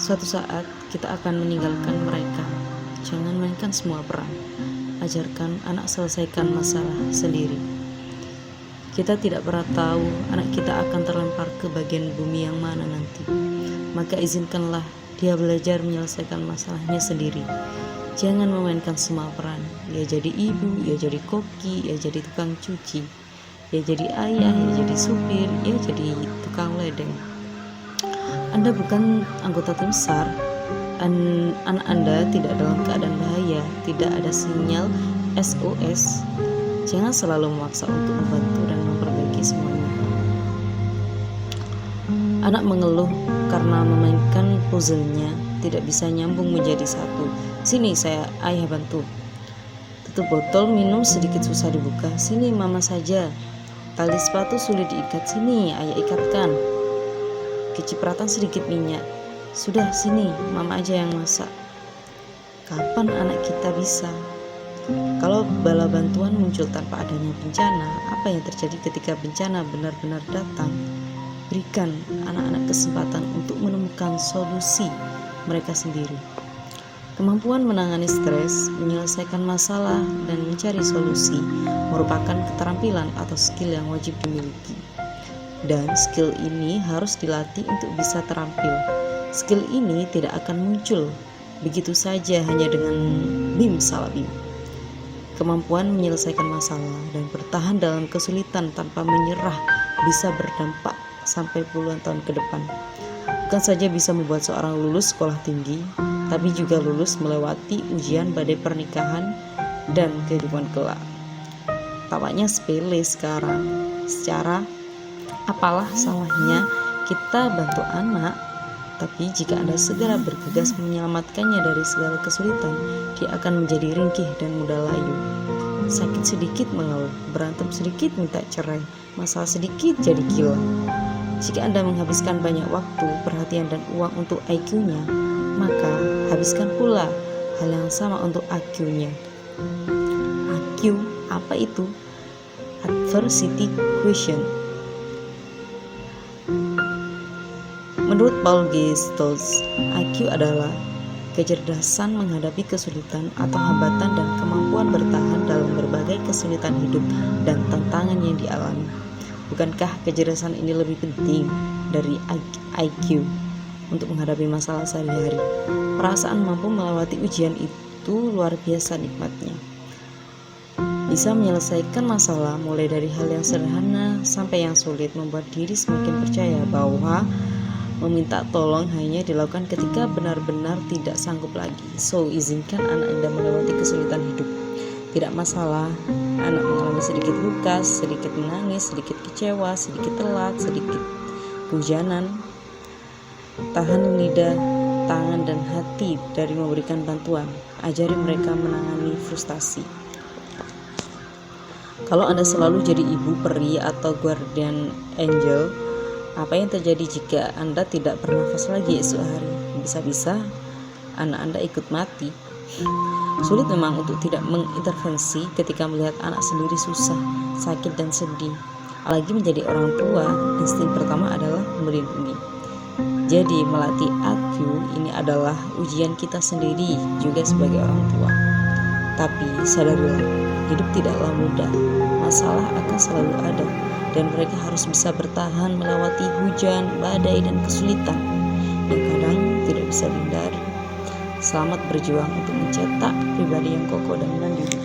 Suatu saat kita akan meninggalkan mereka. Jangan mainkan semua peran. Ajarkan anak selesaikan masalah sendiri. Kita tidak pernah tahu anak kita akan terlempar ke bagian bumi yang mana nanti. Maka izinkanlah dia belajar menyelesaikan masalahnya sendiri. Jangan memainkan semua peran. Ia jadi ibu, ia jadi koki, ia jadi tukang cuci, ia jadi ayah, ia jadi supir, ia jadi tukang ledeng. Anda bukan anggota tim SAR. Anak Anda tidak dalam keadaan bahaya, tidak ada sinyal SOS. Jangan selalu memaksa untuk membantu dan memperbaiki semuanya. Anak mengeluh karena memainkan puzzle-nya tidak bisa nyambung menjadi satu. Sini ayah bantu. Tutup botol minum sedikit susah dibuka. Sini mama saja. Tali sepatu sulit diikat. Sini ayah ikatkan. Kecipratan sedikit minyak. Sudah, sini mama aja yang masak. Kapan anak kita bisa? Kalau bala bantuan muncul tanpa adanya bencana, apa yang terjadi ketika bencana benar-benar datang? Berikan anak-anak kesempatan untuk menemukan solusi mereka sendiri. Kemampuan menangani stres, menyelesaikan masalah, dan mencari solusi merupakan keterampilan atau skill yang wajib dimiliki. Dan skill ini harus dilatih untuk bisa terampil. Skill ini tidak akan muncul begitu saja hanya dengan bim salah bim. Kemampuan menyelesaikan masalah dan bertahan dalam kesulitan tanpa menyerah bisa berdampak sampai puluhan tahun ke depan. Bukan saja bisa membuat seorang lulus sekolah tinggi, tapi juga lulus melewati ujian badai pernikahan dan kehidupan kelak. Tampaknya sepele sekarang. Secara apalah salahnya kita bantu anak, tapi jika Anda segera bergegas menyelamatkannya dari segala kesulitan, dia akan menjadi ringkih dan mudah layu. Sakit sedikit mengeluh, berantem sedikit minta cerai, masalah sedikit jadi gila. Jika Anda menghabiskan banyak waktu, perhatian, dan uang untuk IQ-nya, maka habiskan pula hal yang sama untuk AQ-nya. AQ, apa itu? Adversity Quotient. Menurut Paul G. Stoltz, IQ adalah kecerdasan menghadapi kesulitan atau hambatan dan kemampuan bertahan dalam berbagai kesulitan hidup dan tantangan yang dialami. Bukankah kecerdasan ini lebih penting dari IQ untuk menghadapi masalah sehari-hari? Perasaan mampu melewati ujian itu luar biasa nikmatnya. Bisa menyelesaikan masalah mulai dari hal yang sederhana sampai yang sulit membuat diri semakin percaya bahwa meminta tolong hanya dilakukan ketika benar-benar tidak sanggup lagi. So, izinkan anak Anda melewati kesulitan hidup. Tidak masalah, anak mengalami sedikit luka, sedikit menangis, sedikit kecewa, sedikit telat, sedikit kehujanan. Tahan lidah, tangan, dan hati dari memberikan bantuan. Ajari mereka menangani frustasi. Kalau Anda selalu jadi ibu peri atau guardian angel, apa yang terjadi jika Anda tidak bernafas lagi esok hari? Bisa-bisa anak Anda ikut mati. Sulit memang untuk tidak mengintervensi ketika melihat anak sendiri susah, sakit, dan sedih. Apalagi menjadi orang tua, insting pertama adalah melindungi. Jadi melatih IQ ini adalah ujian kita sendiri juga sebagai orang tua. Tapi sadarilah, hidup tidaklah mudah. Masalah akan selalu ada, dan mereka harus bisa bertahan melewati hujan, badai, dan kesulitan yang kadang tidak bisa dihindari. Selamat berjuang untuk mencetak pribadi yang kokoh dan mandiri.